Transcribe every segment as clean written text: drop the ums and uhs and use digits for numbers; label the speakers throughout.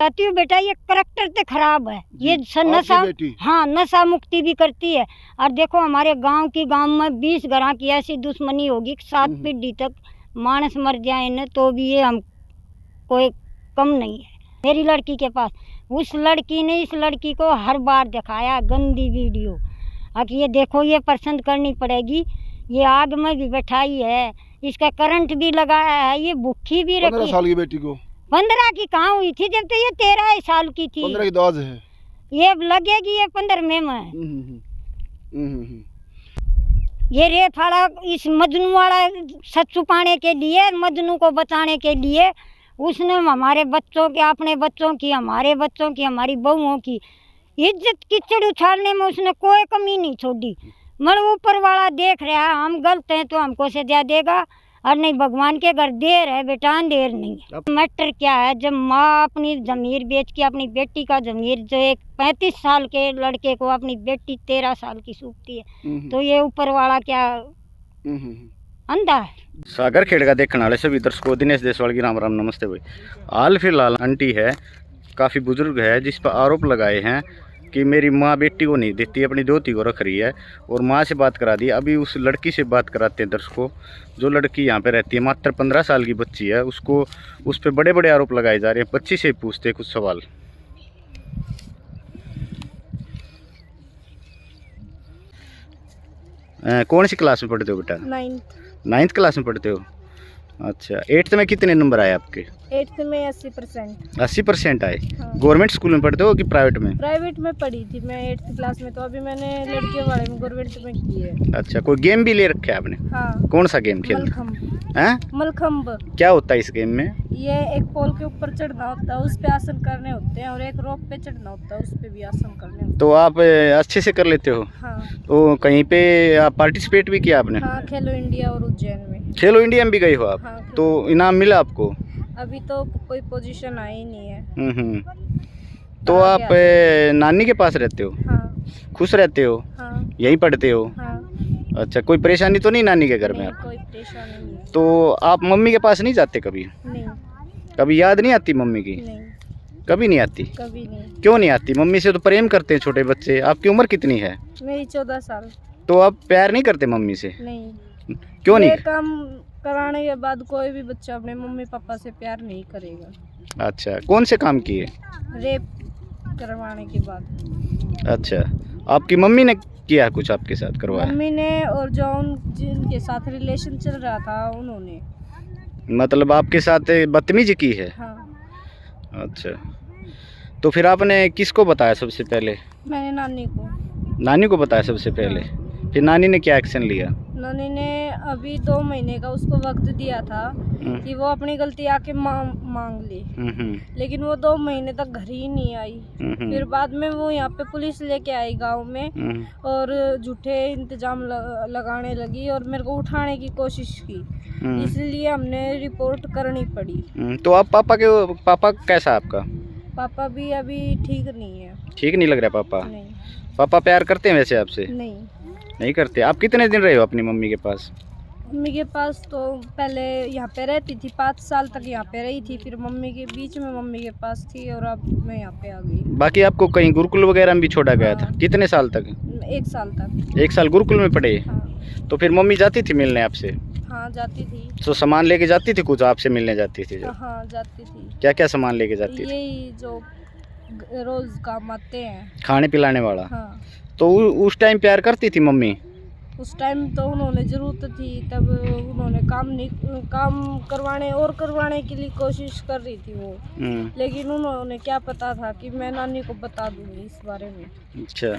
Speaker 1: कहती हूँ बेटा ये करैक्टर तो खराब है, ये नशा, हाँ नशा मुक्ति भी करती है। और देखो हमारे गांव में 20 घरों की ऐसी दुश्मनी होगी 7 पीढ़ी तक मानस मर जाए न तो भी ये हम कोई कम नहीं है। मेरी लड़की के पास उस लड़की ने इस लड़की को हर बार दिखाया गंदी वीडियो। अब ये देखो ये पसंद करनी पड़ेगी। ये आग में भी बैठाई है, इसका करंट भी लगाया है, ये भूखी भी रखी।
Speaker 2: 15 साल की बेटी को
Speaker 1: 15 की कहाँ हुई थी जब तो ये 13 साल की थी।
Speaker 2: 15 की दाज है,
Speaker 1: ये लगेगी ये 15 में ये रेप वाला इस मजनू वाला सच छुपाने के लिए, मजनू को बचाने के लिए उसने हमारे बच्चों के, अपने बच्चों की, हमारे बच्चों की, हमारी बहुओं की इज्जत कीचड़ उछालने में उसने कोई कमी नहीं छोड़ी। मगर ऊपर वाला देख रहा है हम गलत हैं तो हमको सजा देगा, और नहीं भगवान के घर देर है बेटा, अंधेर नहीं। मैटर क्या है, जब माँ अपनी ज़मीर बेच के अपनी बेटी का ज़मीर, जो एक 35 साल के लड़के को अपनी बेटी 13 साल की सूखती है, तो ये ऊपर वाला क्या अंधा है।
Speaker 3: सागर खेड़ का देखने वाले सभी दर्शकों दिनेश देसवाल की राम राम नमस्ते भाई। हाल फिलहाल आंटी है, काफ़ी बुजुर्ग है, जिस पर आरोप लगाए हैं कि मेरी माँ बेटी को नहीं देती, अपनी दोती को रख रही है और माँ से बात करा दी। अभी उस लड़की से बात कराते हैं दर्शकों, जो लड़की यहाँ पे रहती है, मात्र 15 साल की बच्ची है, उसको उस पर बड़े बड़े आरोप लगाए जा रहे हैं। बच्ची से पूछते कुछ सवाल। कौन सी क्लास में पढ़ते हो बेटा? 9th क्लास में पढ़ते हो। अच्छा, 8th में कितने नंबर आए आपके?
Speaker 4: 8th में 80%।
Speaker 3: 80% आए।
Speaker 4: हाँ।
Speaker 3: गवर्नमेंट स्कूल में पढ़ते हो कि प्राइवेट में?
Speaker 4: प्राइवेट में पढ़ी थी मैं 8th क्लास में, तो अभी मैंने लड़कियों वाले में गवर्नमेंट में की है।
Speaker 3: अच्छा, कोई गेम भी ले रखा है आपने?
Speaker 4: हाँ।
Speaker 3: कौन सा गेम खेलते हैं?
Speaker 4: मलखम्ब।
Speaker 3: क्या होता है इस गेम में?
Speaker 4: ये एक पोल के ऊपर चढ़ना होता है, उस पे आसन करने होते हैं, और एक रोप पे चढ़ना होता है, उस पे भी आसन करने होते हैं।
Speaker 3: तो आप अच्छे से कर लेते हो?
Speaker 4: हाँ।
Speaker 3: तो कहीं पे आप पार्टिसिपेट भी किया आपने?
Speaker 4: हाँ, खेलो इंडिया और उज्जैन में।
Speaker 3: खेलो इंडिया में भी गई हो आप?
Speaker 4: हाँ,
Speaker 3: तो इनाम मिला आपको?
Speaker 4: अभी तो कोई पोजीशन आई नहीं है।
Speaker 3: तो आप नानी के पास रहते हो?
Speaker 4: हाँ।
Speaker 3: खुश रहते हो?
Speaker 4: हाँ।
Speaker 3: यहीं पढ़ते हो?
Speaker 4: हाँ।
Speaker 3: अच्छा, कोई परेशानी तो नहीं नानी के घर में?
Speaker 4: नहीं, कोई परेशानी नहीं।
Speaker 3: तो आप मम्मी के पास नहीं जाते कभी?
Speaker 4: नहीं।
Speaker 3: कभी याद नहीं आती मम्मी की?
Speaker 4: नहीं,
Speaker 3: कभी नहीं आती?
Speaker 4: कभी नहीं।
Speaker 3: क्यों नहीं आती? मम्मी से तो प्रेम करते हैं छोटे बच्चे। आपकी उम्र कितनी है?
Speaker 4: मेरी 14 साल।
Speaker 3: तो आप प्यार नहीं करते मम्मी से?
Speaker 4: नहीं।
Speaker 3: क्यों नहीं?
Speaker 4: ये काम कराने के बाद कोई भी बच्चा अपने मम्मी पापा से प्यार नहीं करेगा।
Speaker 3: अच्छा, कौन से काम किए?
Speaker 4: रेप करवाने के बाद।
Speaker 3: अच्छा, आपकी मम्मी ने किया कुछ आपके साथ करवाया?
Speaker 4: मम्मी ने, और जो जिनके साथ रिलेशन चल रहा था उन्होंने।
Speaker 3: मतलब आपके साथ बदतमीजी की है?
Speaker 4: हाँ।
Speaker 3: अच्छा, तो फिर आपने किसको बताया सबसे पहले?
Speaker 4: मैंने नानी को।
Speaker 3: नानी को बताया सबसे पहले? फिर नानी ने क्या एक्शन लिया?
Speaker 4: नानी ने अभी 2 महीने का उसको वक्त दिया था कि वो अपनी गलती आके मांग ले, लेकिन वो 2 महीने तक घर ही नहीं आई। फिर बाद में वो यहाँ पे पुलिस लेके आई गांव में, और झूठे इंतजाम लगाने लगी और मेरे को उठाने की कोशिश की, इसलिए हमने रिपोर्ट करनी पड़ी।
Speaker 3: तो आप पापा कैसा आपका?
Speaker 4: पापा भी अभी ठीक नहीं है।
Speaker 3: ठीक नहीं लग रहा पापा?
Speaker 4: नहीं।
Speaker 3: पापा प्यार करते हैं वैसे आपसे?
Speaker 4: नहीं।
Speaker 3: नहीं करते। आप कितने दिन रहे हो अपनी मम्मी के पास?
Speaker 4: मम्मी के पास तो पहले यहाँ पे रहती थी, 5 साल तक यहाँ पे रही थी, फिर मम्मी के बीच में मम्मी के पास थी, और अब मैं यहाँ पे आ गई।
Speaker 3: बाकी आपको कहीं गुरुकुल वगैरह में भी छोड़ा गया था? कितने साल तक?
Speaker 4: 1 साल तक।
Speaker 3: 1 साल गुरुकुल में पढ़े?
Speaker 4: हाँ।
Speaker 3: तो फिर मम्मी जाती थी मिलने आपसे?
Speaker 4: हाँ, जाती थी।
Speaker 3: तो सामान लेके जाती थी कुछ आपसे मिलने जाती थी जो?
Speaker 4: हाँ, जाती थी।
Speaker 3: क्या क्या सामान लेके जाती थी?
Speaker 4: यही जो रोज काम आते हैं,
Speaker 3: खाने पिलाने वाला?
Speaker 4: हाँ।
Speaker 3: तो उस टाइम प्यार करती थी मम्मी?
Speaker 4: उस टाइम तो उन्होंने ज़रूरत थी, तब उन्होंने काम करवाने के लिए कोशिश कर रही थी वो, लेकिन उन्होंने क्या पता था कि मैं नानी को बता दूंगी इस बारे में।
Speaker 3: अच्छा,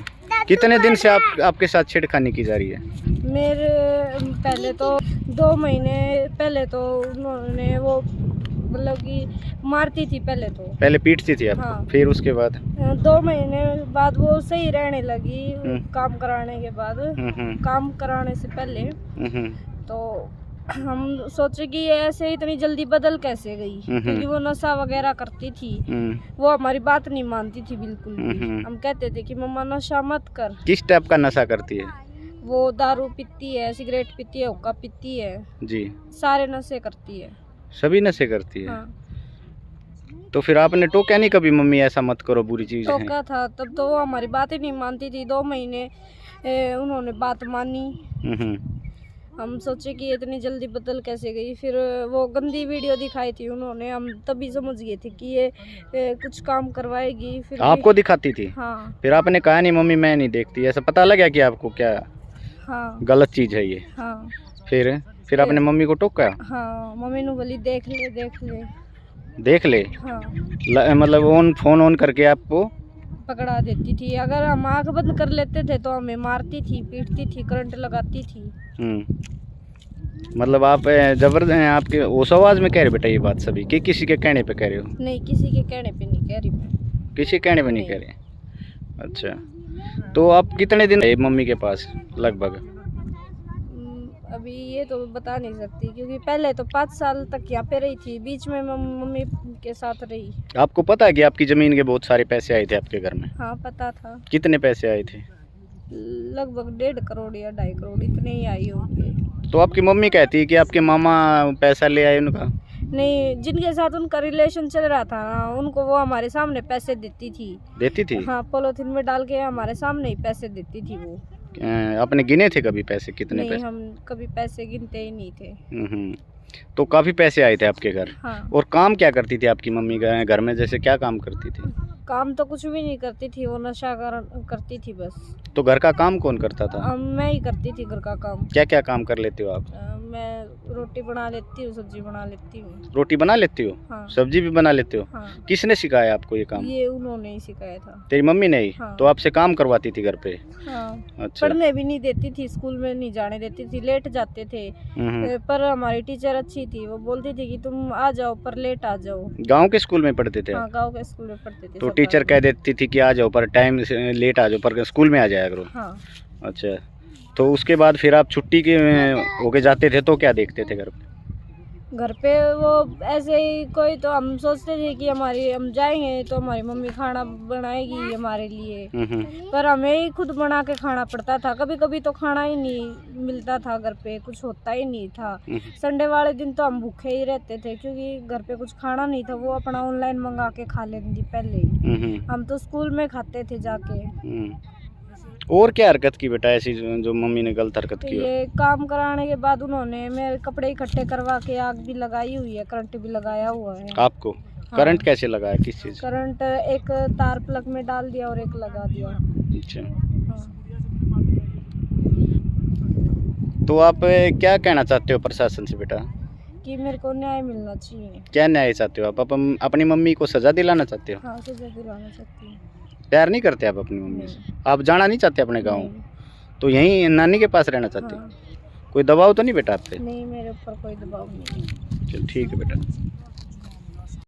Speaker 3: कितने दिन से आपके साथ छेड़खानी की जा रही है?
Speaker 4: मेरे पहले तो 2 महीने पहले तो उन्होंने वो मतलब कि मारती थी, पहले
Speaker 3: पीटती थी आपको?
Speaker 4: हाँ।
Speaker 3: फिर उसके बाद
Speaker 4: 2 महीने बाद वो सही रहने लगी। काम कराने के बाद, काम कराने से पहले तो हम सोचे कि ये ऐसे इतनी जल्दी बदल कैसे गई, क्योंकि वो नशा वगैरह करती थी। वो हमारी बात नहीं मानती थी बिल्कुल भी। हम कहते थे कि मम्मा नशा मत कर।
Speaker 3: किस टाइप का नशा करती है?
Speaker 4: वो दारू पीती है, सिगरेट पीती है, हुक्का पीती है जी, सारे नशे करती है।
Speaker 3: सभी नशे करती है?
Speaker 4: हाँ।
Speaker 3: तो फिर आपने टोका नहीं कभी, मम्मी ऐसा मत करो, बुरी चीज़ है?
Speaker 4: टोका था तब तो वो हमारी बात ही नहीं मानती थी। 2 महीने उन्होंने बात मानी। हम सोचे कि इतनी जल्दी बदल कैसे गई। फिर वो गंदी वीडियो दिखाई थी उन्होंने, हम तभी समझ गए थे कि ये कुछ काम करवाएगी। फिर
Speaker 3: आपको दिखाती थी?
Speaker 4: हाँ
Speaker 3: फिर आपने कहा नहीं मम्मी मैं नहीं देखती, ऐसा पता लगा कि आपको क्या
Speaker 4: हाँ
Speaker 3: गलत चीज़ है ये?
Speaker 4: हाँ
Speaker 3: फिर आपने मम्मी को टोका?
Speaker 4: हाँ। मम्मी ने बोली देख ले देख ले।
Speaker 3: देख ले?
Speaker 4: हाँ
Speaker 3: मतलब फोन ऑन करके आपको
Speaker 4: पकड़ा देती थी। अगर हम आँख बंद कर लेते थे तो हमें मारती थी, पीटती थी, करंट लगाती थी।
Speaker 3: मतलब आप आपके उस आवाज़ में कह रहे बेटा ये बात सभी कि किसी के कहने पे कह रहे हो?
Speaker 4: नहीं, किसी के कहने पे नहीं कह रही मैं।
Speaker 3: किसी के कहने पे नहीं कह रहे? अच्छा, तो आप कितने दिन रहे मम्मी के पास लगभग?
Speaker 4: अभी ये तो बता नहीं सकती क्योंकि पहले तो 5 साल तक यहाँ पे रही थी, बीच में मम्मी के साथ रही।
Speaker 3: आपको पता है कि आपकी ज़मीन के बहुत सारे पैसे आए थे आपके घर में?
Speaker 4: हाँ पता था।
Speaker 3: कितने पैसे आए थे?
Speaker 4: लगभग 1.5 करोड़ या 2.5 करोड़ इतने ही आई होंगे।
Speaker 3: तो आपकी मम्मी कहती है कि आपके मामा पैसा ले आए उनका?
Speaker 4: नहीं, जिनके साथ उनका रिलेशन चल रहा था ना, उनको वो हमारे सामने पैसे देती थी। हाँ, पॉलिथीन में डाल के हमारे सामने ही पैसे देती थी वो।
Speaker 3: आपने गिने थे कभी पैसे, कितने
Speaker 4: नहीं,
Speaker 3: पैसे?
Speaker 4: हम कभी पैसे गिनते ही नहीं थे।
Speaker 3: तो काफ़ी पैसे आए थे आपके घर।
Speaker 4: हाँ।
Speaker 3: और काम क्या करती थी आपकी मम्मी घर में, जैसे क्या काम करती थी?
Speaker 4: काम तो कुछ भी नहीं करती थी, वो नशा करती थी बस।
Speaker 3: तो घर का काम कौन करता था?
Speaker 4: मैं ही करती थी घर का काम।
Speaker 3: क्या क्या काम कर लेते हो आप?
Speaker 4: मैं रोटी बना लेती हूँ, सब्जी बना लेती हूँ।
Speaker 3: रोटी बना लेती हो?
Speaker 4: हाँ।
Speaker 3: सब्जी भी बना लेते हो?
Speaker 4: हाँ।
Speaker 3: किसने सिखाया आपको ये काम?
Speaker 4: ये उन्होंने ही सिखाया था।
Speaker 3: तेरी मम्मी ने ही?
Speaker 4: हाँ।
Speaker 3: तो आपसे काम करवाती थी घर पे?
Speaker 4: हाँ।
Speaker 3: अच्छा।
Speaker 4: पढ़ने भी नहीं देती थी, स्कूल में नहीं जाने देती थी, लेट जाते थे। पर हमारी टीचर अच्छी थी, वो बोलती थी कि तुम आ जाओ पर लेट आ जाओ।
Speaker 3: गांव के स्कूल में पढ़ते थे?
Speaker 4: हाँ, गांव के स्कूल में पढ़ते थे।
Speaker 3: तो टीचर कह देती थी कि आ जाओ पर टाइम से लेट आ जाओ, पर स्कूल में आ जाया करो।
Speaker 4: हाँ।
Speaker 3: अच्छा, तो उसके बाद फिर आप छुट्टी के होके जाते थे तो क्या देखते थे घर पे?
Speaker 4: घर पे वो ऐसे ही कोई, तो हम सोचते थे कि हम जाएंगे तो हमारी मम्मी खाना बनाएगी हमारे लिए, पर हमें ही खुद बना के खाना पड़ता था। कभी कभी तो खाना ही नहीं मिलता था, घर पे कुछ होता ही नहीं था। संडे वाले दिन तो हम भूखे ही रहते थे क्योंकि घर पे कुछ खाना नहीं था। वो अपना ऑनलाइन मंगा के खा लेती थी पहले ही। हम तो स्कूल में खाते थे जाके।
Speaker 3: और क्या हरकत की बेटा ऐसी जो मम्मी ने गलत हरकत की?
Speaker 4: ये काम कराने के बाद उन्होंने मेरे कपड़े इकट्ठे करवा के आग भी लगाई हुई है, करंट भी लगाया हुआ है।
Speaker 3: आपको?
Speaker 4: हाँ।
Speaker 3: करंट कैसे लगाया, किस चीज़?
Speaker 4: करंट एक तार प्लग में डाल दिया और एक लगा दिया।
Speaker 3: अच्छा।
Speaker 4: हाँ।
Speaker 3: तो आप क्या कहना चाहते हो प्रशासन से बेटा?
Speaker 4: कि मेरे को न्याय मिलना चाहिए।
Speaker 3: क्या न्याय चाहते हो आप? अपनी मम्मी को सजा दिलाना चाहते हो?
Speaker 4: हाँ, सजा दिलाना चाहती हूँ।
Speaker 3: प्यार नहीं करते आप अपनी मम्मी से?
Speaker 4: नहीं।
Speaker 3: आप जाना नहीं चाहते अपने गाँव?
Speaker 4: नहीं।
Speaker 3: तो यहीं नानी के पास रहना चाहते हो?
Speaker 4: हाँ।
Speaker 3: कोई दबाव तो नहीं बेटा आप पे?
Speaker 4: नहीं, मेरे ऊपर कोई दबाव नहीं है।
Speaker 3: चल ठीक है बेटा।